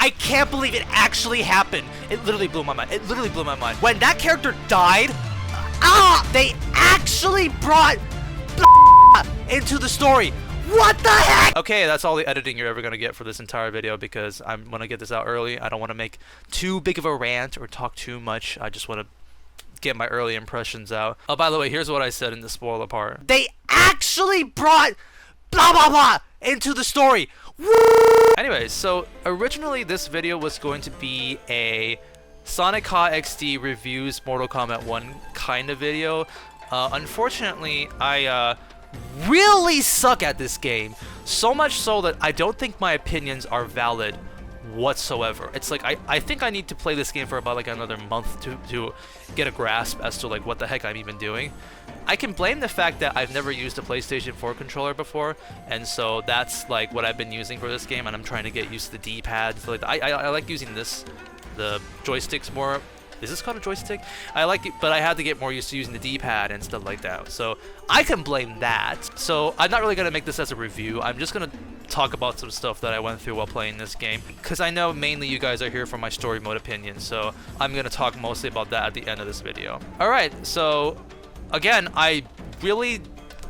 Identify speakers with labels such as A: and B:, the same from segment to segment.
A: I can't believe it actually happened. It literally blew my mind. It literally blew my mind. When that character died, they actually brought into the story. What the heck? Okay, that's all the editing you're ever gonna get for this entire video because I'm gonna get this out early. I don't want to make too big of a rant or talk too much. I just want to get my early impressions out. Oh, by the way, here's what I said in the spoiler part. They actually brought blah blah blah into the story. Woo! Anyways, so originally this video was going to be a SonicHaXD reviews Mortal Kombat 1 kind of video. Unfortunately, I really suck at this game, so much so that I don't think my opinions are valid whatsoever. It's like I think I need to play this game for about like another month to get a grasp as to like what the heck I'm even doing. I can blame the fact that I've never used a PlayStation 4 controller before, and so that's like what I've been using for this game, and I'm trying to get used to the D-pad. So like I like using the joysticks more. Is this called a joystick? I like it, but I had to get more used to using the D-pad and stuff like that. So I can blame that. So I'm not really gonna make this as a review. I'm just gonna talk about some stuff that I went through while playing this game, because I know mainly you guys are here for my story mode opinion. So I'm gonna talk mostly about that at the end of this video. All right. So again, I really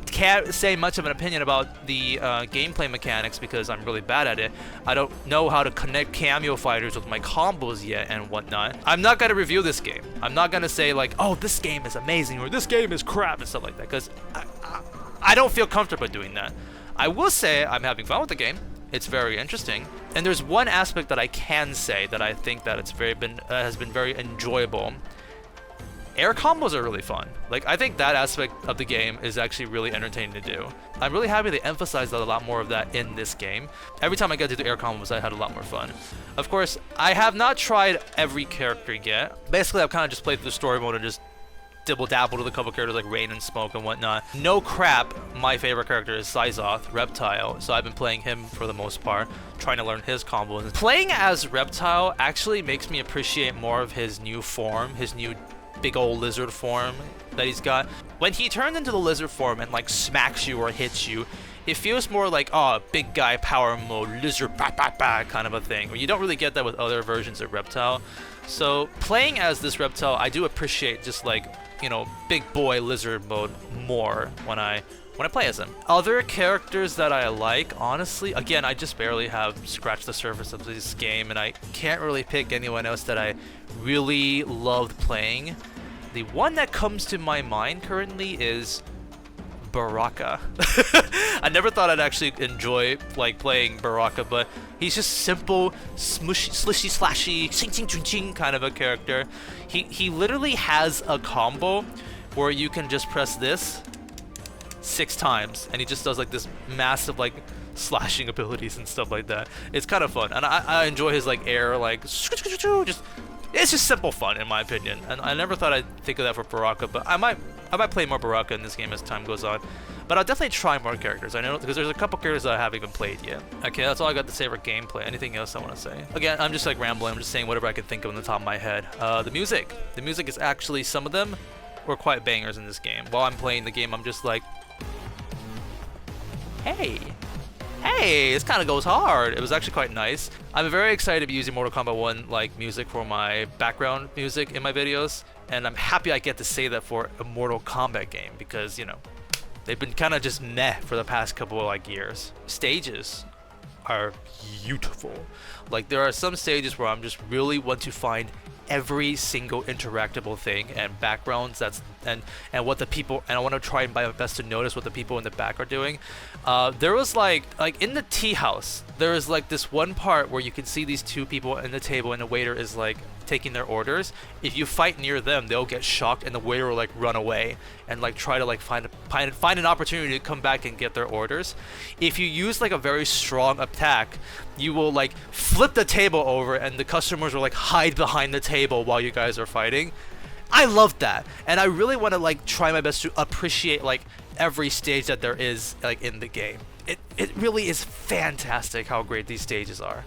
A: can't say much of an opinion about the gameplay mechanics because I'm really bad at it. I don't know how to connect cameo fighters with my combos yet and whatnot. I'm not going to review this game. I'm not going to say like, oh, this game is amazing or this game is crap and stuff like that, because I don't feel comfortable doing that. I will say I'm having fun with the game. It's very interesting. And there's one aspect that I can say that I think that has been very enjoyable. Air combos are really fun. Like, I think that aspect of the game is actually really entertaining to do. I'm really happy they emphasized a lot more of that in this game. Every time I get to do air combos, I had a lot more fun. Of course, I have not tried every character yet. Basically, I've kind of just played through the story mode and just dibble-dabbled with a couple characters like Rain and Smoke and whatnot. No crap, my favorite character is Sizoth, Reptile, so I've been playing him for the most part, trying to learn his combos. Playing as Reptile actually makes me appreciate more of his new form, his new big old lizard form that he's got. When he turns into the lizard form and like smacks you or hits you, it feels more like, oh, big guy power mode, lizard bah, bah, bah, kind of a thing. You don't really get that with other versions of Reptile. So playing as this Reptile, I do appreciate just like, you know, big boy lizard mode more when I play as him. Other characters that I like, honestly, again, I just barely have scratched the surface of this game, and I can't really pick anyone else that I really loved playing. The one that comes to my mind currently is Baraka. I never thought I'd actually enjoy like playing Baraka, but he's just simple, smushy, slishy, slashy, ching ching ching ching kind of a character. He literally has a combo where you can just press this 6 times and he just does like this massive like slashing abilities and stuff like that. It's kind of fun, and I enjoy his like air, like just it's just simple fun in my opinion. And I never thought I'd think of that for Baraka, but I might play more Baraka in this game as time goes on. But I'll definitely try more characters. I know, because there's a couple characters that I haven't even played yet. Okay, that's all I got to say for gameplay. Anything else I want to say? Again, I'm just like rambling. I'm just saying whatever I can think of on the top of my head. The music is actually, some of them were quite bangers in this game. While I'm playing the game, I'm just like, hey, this kind of goes hard. It was actually quite nice. I'm very excited to be using Mortal Kombat 1 like music for my background music in my videos, and I'm happy I get to say that for a Mortal Kombat game, because, you know, they've been kind of just meh for the past couple of like years. Stages are beautiful. Like, there are some stages where I'm just really want to find every single interactable thing and backgrounds and what the people, and I want to try my best to notice what the people in the back are doing. There was like in the Teahouse, there is like this one part where you can see these two people in the table and the waiter is like taking their orders. If you fight near them, they'll get shocked and the waiter will like run away and like try to like find an opportunity to come back and get their orders. If you use like a very strong attack, you will like flip the table over and the customers will like hide behind the table while you guys are fighting. I love that, and I really want to like try my best to appreciate like every stage that there is like in the game. It really is fantastic how great these stages are.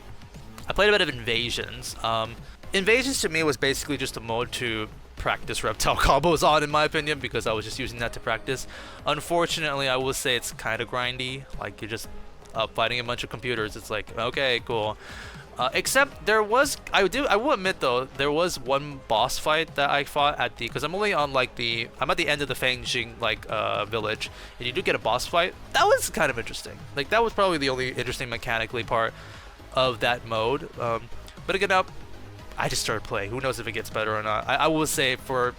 A: I played a bit of Invasions. Invasions to me was basically just a mode to practice reptile combos on, in my opinion, because I was just using that to practice. Unfortunately, I will say it's kind of grindy. Like, you're just fighting a bunch of computers. It's like, okay, cool. Except there was, I will admit though, there was one boss fight that I fought at because I'm only on like I'm at the end of the Fengjian like village, and you do get a boss fight. That was kind of interesting. Like that was probably the only interesting mechanically part of that mode. But again, I just started playing. Who knows if it gets better or not. I will say for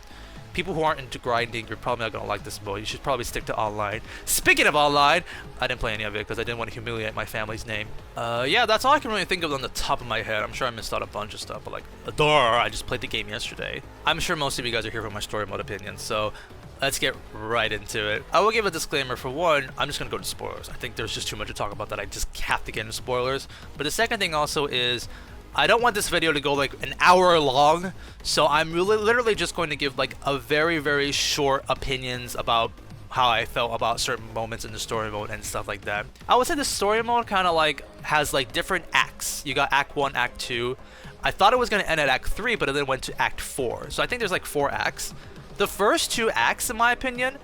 A: people who aren't into grinding, you're probably not going to like this mode. You should probably stick to online. Speaking of online, I didn't play any of it because I didn't want to humiliate my family's name. Yeah, that's all I can really think of on the top of my head. I'm sure I missed out a bunch of stuff, but like, I just played the game yesterday. I'm sure most of you guys are here for my story mode opinions, so let's get right into it. I will give a disclaimer. For one, I'm just going to go to spoilers. I think there's just too much to talk about that I just have to get into spoilers. But the second thing also is, I don't want this video to go like an hour long, so I'm literally just going to give like a very short opinions about how I felt about certain moments in the story mode and stuff like that. I would say the story mode kind of like has like different acts. You got Act 1, Act 2. I thought it was going to end at Act 3, but it then went to Act 4. So I think there's like 4 acts. The first 2 acts, in my opinion,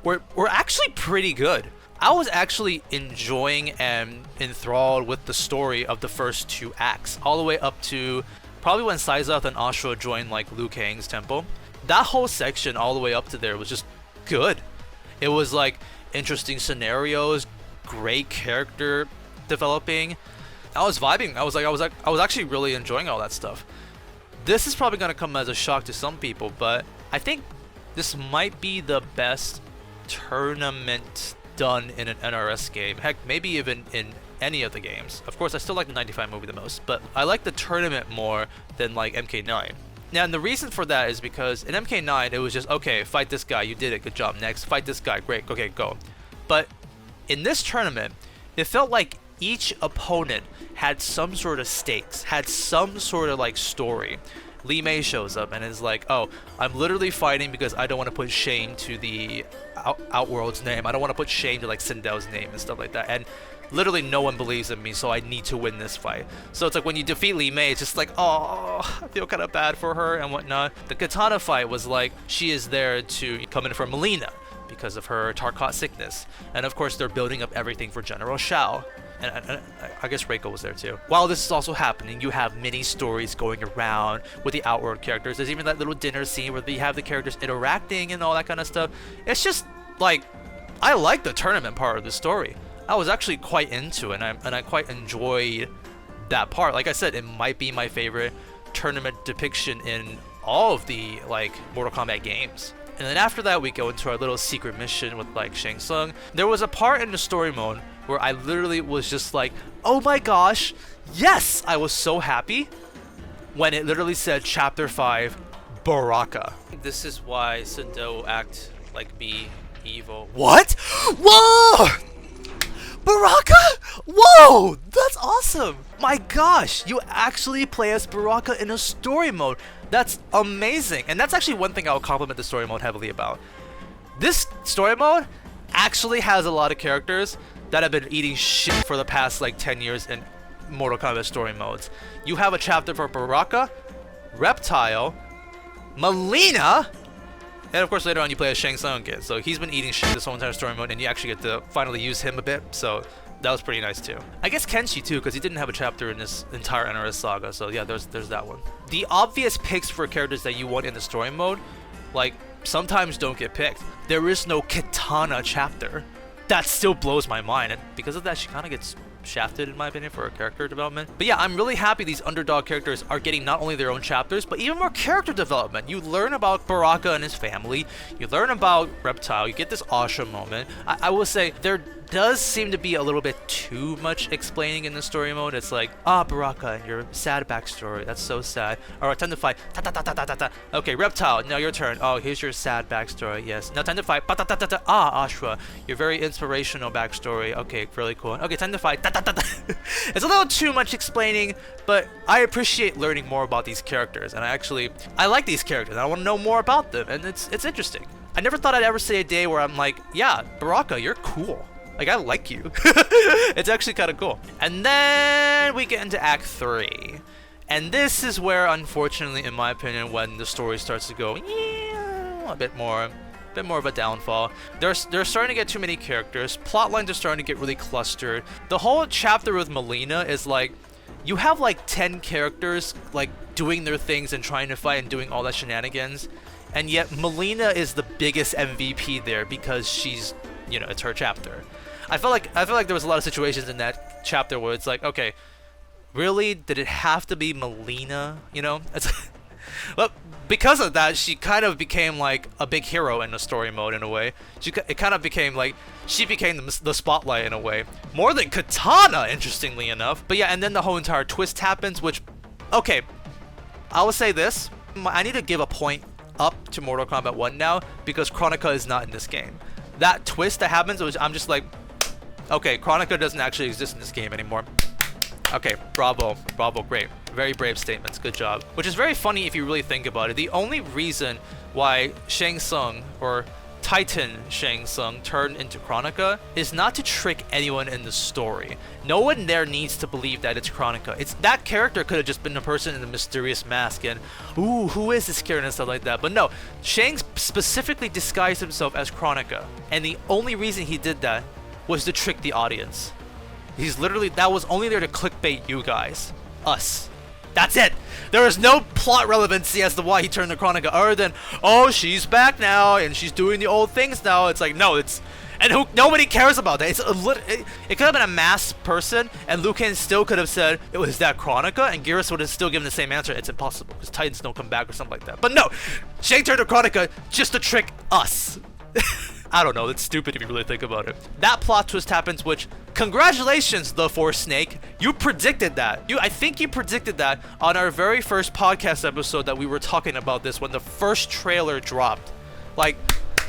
A: were actually pretty good. I was actually enjoying and enthralled with the story of the first 2 acts, all the way up to probably when Saizoth and Ashura joined like Liu Kang's temple. That whole section all the way up to there was just good. It was like interesting scenarios, great character developing. I was vibing. I was actually really enjoying all that stuff. This is probably gonna come as a shock to some people, but I think this might be the best tournament done in an NRS game. Heck, maybe even in any of the games. Of course, I still like the 95 movie the most, but I like the tournament more than like MK9. Now, and the reason for that is because in MK9, it was just, okay, fight this guy, you did it, good job, next. Fight this guy, great, okay, go. But in this tournament, it felt like each opponent had some sort of stakes, had some sort of like story. Li Mei shows up and is like, oh, I'm literally fighting because I don't want to put shame to the Outworld's name. I don't want to put shame to like Sindel's name and stuff like that. And literally no one believes in me, so I need to win this fight. So it's like when you defeat Li Mei, it's just like, oh, I feel kind of bad for her and whatnot. The Katana fight was like, she is there to come in for Melina because of her Tarkat sickness. And of course, they're building up everything for General Shao. And I guess Reiko was there too. While this is also happening, you have mini stories going around with the Outworld characters. There's even that little dinner scene where you have the characters interacting and all that kind of stuff. It's just like, I like the tournament part of the story. I was actually quite into it, and I quite enjoyed that part. Like I said, it might be my favorite tournament depiction in all of the like Mortal Kombat games. And then after that, we go into our little secret mission with like Shang Tsung. There was a part in the story mode where I literally was just like, oh my gosh, yes! I was so happy when it literally said Chapter 5, Baraka. This is why Sindel will act like be evil. What? Whoa! Baraka? Whoa! That's awesome! My gosh, you actually play as Baraka in a story mode. That's amazing. And that's actually one thing I'll compliment the story mode heavily about. This story mode actually has a lot of characters that have been eating shit for the past like 10 years in Mortal Kombat story modes. You have a chapter for Baraka, Reptile, Melina, and of course later on you play as Shang Tsung again. So he's been eating shit this whole entire story mode, and you actually get to finally use him a bit. So that was pretty nice too. I guess Kenshi too, because he didn't have a chapter in this entire NRS saga. So yeah, there's that one. The obvious picks for characters that you want in the story mode, like, sometimes don't get picked. There is no Katana chapter. That still blows my mind, and because of that, she kind of gets shafted in my opinion for her character development. But yeah, I'm really happy these underdog characters are getting not only their own chapters, but even more character development. You learn about Baraka and his family, you learn about Reptile, you get this Asha moment. I will say, there does seem to be a little bit too much explaining in the story mode. It's like, Baraka and your sad backstory, that's so sad. Alright, time to fight. Ta ta ta ta ta ta ta. Okay, Reptile, now your turn. Oh, here's your sad backstory. Yes, now time to fight. Ta ta ta ta ta. Ashura, your very inspirational backstory. Okay, really cool. Okay, time to fight. Ta ta ta ta. It's a little too much explaining, but I appreciate learning more about these characters, and I like these characters. I want to know more about them, and it's interesting. I never thought I'd ever see a day where I'm like, yeah, Baraka, you're cool. Like, I like you. It's actually kind of cool. And then we get into Act 3. And this is where, unfortunately, in my opinion, when the story starts to go, yeah, a bit more of a downfall. They're starting to get too many characters. Plot lines are starting to get really clustered. The whole chapter with Melina is like, you have like 10 characters like doing their things and trying to fight and doing all that shenanigans, and yet Melina is the biggest MVP there because she's, you know, it's her chapter. I feel like there was a lot of situations in that chapter where it's like, okay, really, did it have to be Melina? You know, it's well, because of that, she kind of became like a big hero in the story mode in a way. It kind of became like she became the spotlight in a way, more than Katana, interestingly enough. But yeah, and then the whole entire twist happens, which, okay, I will say this: I need to give a point up to Mortal Kombat 1 now because Kronika is not in this game. That twist that happens, which I'm just like, okay, Kronika doesn't actually exist in this game anymore. Okay, bravo, great. Very brave statements, good job. Which is very funny if you really think about it. The only reason why Shang Tsung, or Titan Shang Tsung, turned into Kronika is not to trick anyone in the story. No one there needs to believe that it's Kronika. That character could have just been a person in a mysterious mask and, ooh, who is this character and stuff like that. But no, Shang specifically disguised himself as Kronika. And the only reason he did that was to trick the audience. He's literally, that was only there to clickbait you guys. Us. That's it. There is no plot relevancy as to why he turned to Kronika other than, oh, she's back now and she's doing the old things now. It's like, no, it's, and nobody cares about that. It could have been a masked person and Liu Kang still could have said, it was that Kronika, and Geras would have still given the same answer. It's impossible because Titans don't come back or something like that. But no, Shang turned to Kronika just to trick us. I don't know, it's stupid if you really think about it. That plot twist happens, which, congratulations, The Force Snake. You predicted that. I think you predicted that on our very first podcast episode that we were talking about this when the first trailer dropped. Like,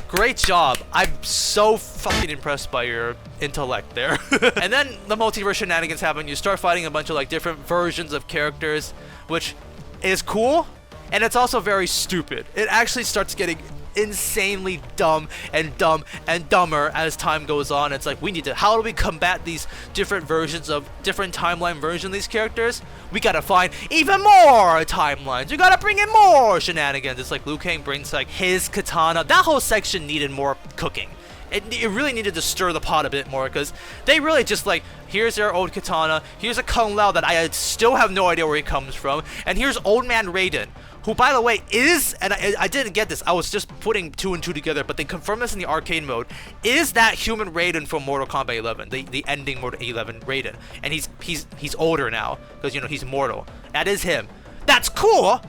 A: great job. I'm so fucking impressed by your intellect there. And then the multiverse shenanigans happen. You start fighting a bunch of like different versions of characters, which is cool. And it's also very stupid. It actually starts getting insanely dumb and dumber as time goes on. It's like, how do we combat these different versions of different timeline versions of these characters? We gotta find even more timelines. We gotta bring in more shenanigans. It's like Liu Kang brings like his katana. That whole section needed more cooking. It really needed to stir the pot a bit more because they really just like, here's their old katana, here's a Kung Lao that I still have no idea where he comes from, and here's Old Man Raiden, who, by the way, is, and I didn't get this, I was just putting 2 and 2 together, but they confirmed this in the arcade mode, is that human Raiden from Mortal Kombat 11, the ending Mortal 11 Raiden, and he's older now, because, you know, he's mortal. That is him. That's cool,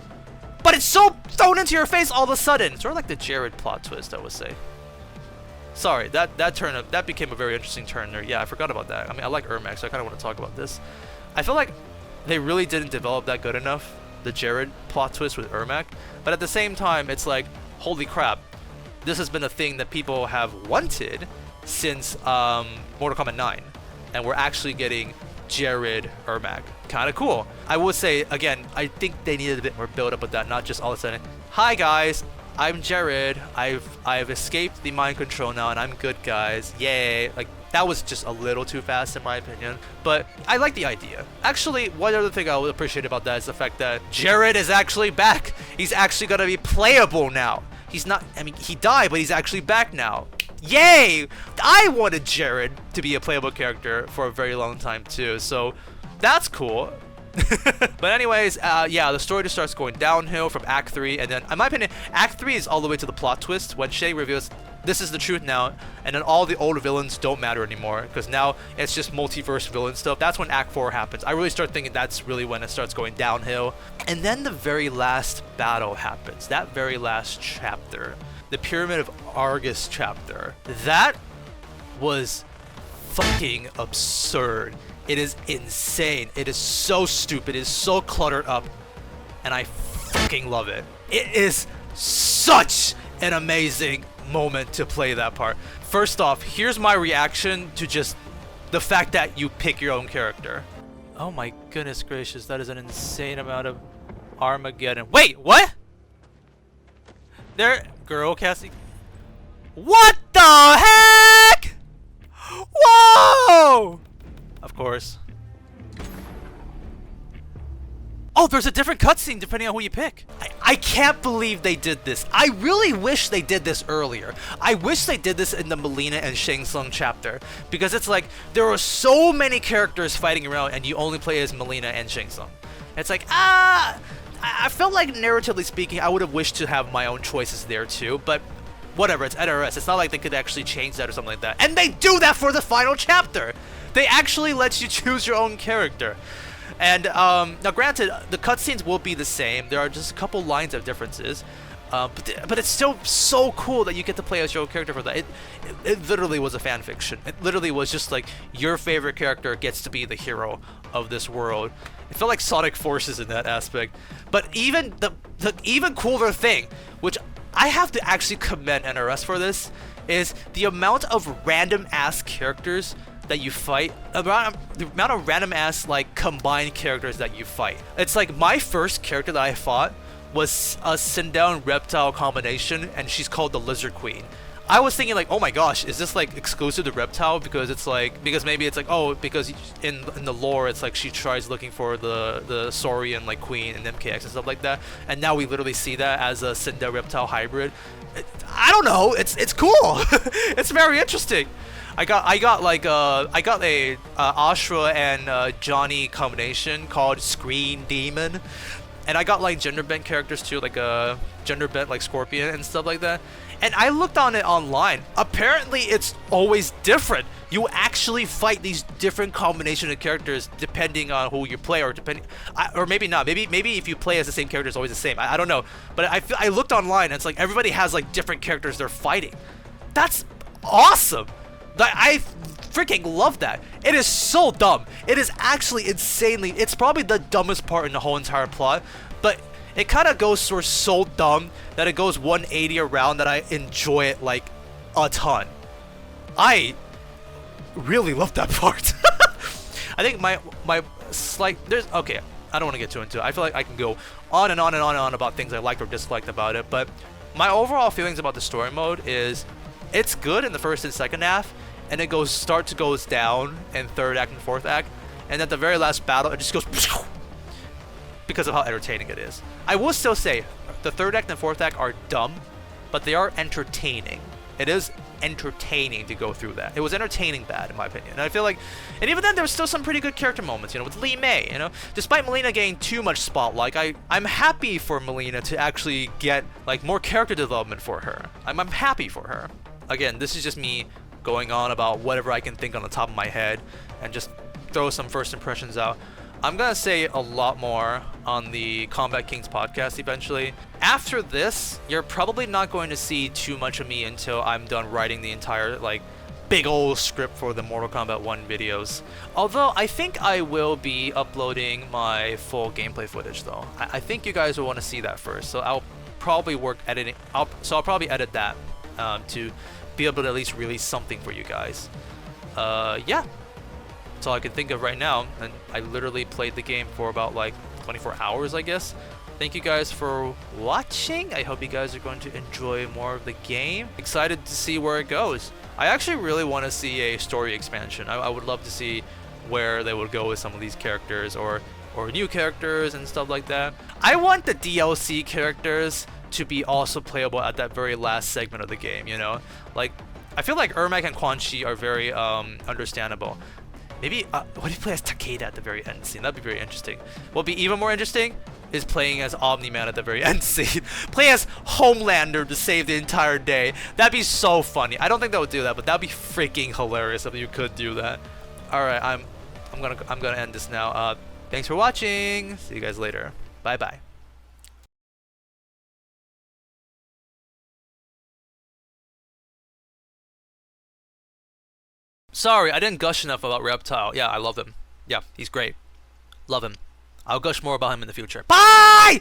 A: but it's so thrown into your face all of a sudden. Sort of like the Jared plot twist, I would say. Sorry, that became a very interesting turn there. Yeah, I forgot about that. I mean, I like Ermac, so I kind of want to talk about this. I feel like they really didn't develop that good enough, the Jared plot twist with Ermac, but at the same time, it's like, holy crap, this has been a thing that people have wanted since Mortal Kombat 9, and we're actually getting Jared Ermac. Kind of cool. I would say, again, I think they needed a bit more build up with that, not just all of a sudden, hi guys, I'm Jared, I've escaped the mind control now and I'm good, guys, yay. Like, that was just a little too fast in my opinion, but I like the idea. Actually, one other thing I would appreciate about that is the fact that Jared is actually back. He's actually gonna be playable now. He's not, I mean, he died, but he's actually back now. Yay! I wanted Jared to be a playable character for a very long time too, so that's cool. But anyways, yeah, the story just starts going downhill from Act 3, and then, in my opinion, Act 3 is all the way to the plot twist when Shay reveals this is the truth now, and then all the old villains don't matter anymore, because now it's just multiverse villain stuff. That's when Act 4 happens. I really start thinking that's really when it starts going downhill. And then the very last battle happens, that very last chapter, the Pyramid of Argus chapter. That was fucking absurd. It is insane. It is so stupid. It is so cluttered up. And I fucking love it. It is such an amazing moment to play that part. First off, here's my reaction to just the fact that you pick your own character. Oh my goodness gracious, that is an insane amount of Armageddon. Wait, what? There, girl casting. What the heck? Whoa! Of course. Oh, there's a different cutscene depending on who you pick. I can't believe they did this. I really wish they did this earlier. I wish they did this in the Melina and Shang Tsung chapter, because it's like there are so many characters fighting around and you only play as Melina and Shang Tsung. It's like, I felt like narratively speaking, I would have wished to have my own choices there too, but whatever, it's NRS. It's not like they could actually change that or something like that. And they do that for the final chapter. They actually let you choose your own character. And now granted, the cutscenes will be the same. There are just a couple lines of differences. But it's still so cool that you get to play as your own character for that. It literally was a fan fiction. It literally was just like your favorite character gets to be the hero of this world. It felt like Sonic Forces in that aspect. But even the even cooler thing, which I have to actually commend NRS for this, is the amount of random ass characters that you fight, the amount of random ass like combined characters that you fight. It's like my first character that I fought was a Sindel and Reptile combination, and she's called the Lizard Queen. I was thinking like, oh my gosh, is this like exclusive to Reptile? Because it's like, because maybe it's like, oh, because in the lore it's like she tries looking for the Saurian like queen and MKX and stuff like that, and now we literally see that as a Sindel Reptile hybrid. I don't know, it's cool. It's very interesting. I got a Ashra and Johnny combination called Screen Demon. And I got like gender bent characters too, like a gender bent like Scorpion and stuff like that. And I looked on it online. Apparently it's always different. You actually fight these different combination of characters depending on who you play, or or maybe not. Maybe if you play as the same character, it's always the same. I don't know. But I looked online and it's like everybody has like different characters they're fighting. That's awesome. I freaking love that. It is so dumb. It is actually insanely. It's probably the dumbest part in the whole entire plot, but it kind of goes so dumb that it goes 180 around that I enjoy it like a ton. I really love that part. I think my slight okay. I don't want to get too into it. I feel like I can go on and on and on and on about things I liked or disliked about it, but my overall feelings about the story mode is it's good in the first and second half, and it goes down in third act and fourth act, and at the very last battle it just goes because of how entertaining it is. I will still say the third act and fourth act are dumb, but they are entertaining. It is entertaining to go through that. It was entertaining bad in my opinion, and I feel like, and even then there was still some pretty good character moments, you know, with Li Mei, you know, despite Melina getting too much spotlight. I'm happy for Melina to actually get like more character development for her. I'm happy for her. Again, this is just me going on about whatever I can think on the top of my head and just throw some first impressions out. I'm gonna say a lot more on the Kombat Kings podcast eventually. After this, you're probably not going to see too much of me until I'm done writing the entire like big old script for the Mortal Kombat 1 videos. Although I think I will be uploading my full gameplay footage though. I think you guys will want to see that first, so I'll probably I'll probably edit that to be able to at least release something for you guys. Yeah, that's all I can think of right now, and I literally played the game for about like 24 hours, I guess. Thank you guys for watching. I hope you guys are going to enjoy more of the game. Excited to see where it goes. I actually really want to see a story expansion. I would love to see where they would go with some of these characters, or new characters and stuff like that. I want the DLC characters to be also playable at that very last segment of the game, you know? Like, I feel like Ermac and Quan Chi are very understandable. Maybe, what if you play as Takeda at the very end scene? That'd be very interesting. What'd be even more interesting is playing as Omni-Man at the very end scene. Play as Homelander to save the entire day. That'd be so funny. I don't think they would do that, but that'd be freaking hilarious if you could do that. Alright, I'm gonna end this now. Thanks for watching. See you guys later. Bye bye. Sorry, I didn't gush enough about Reptile. Yeah, I love him. Yeah, he's great. Love him. I'll gush more about him in the future. Bye!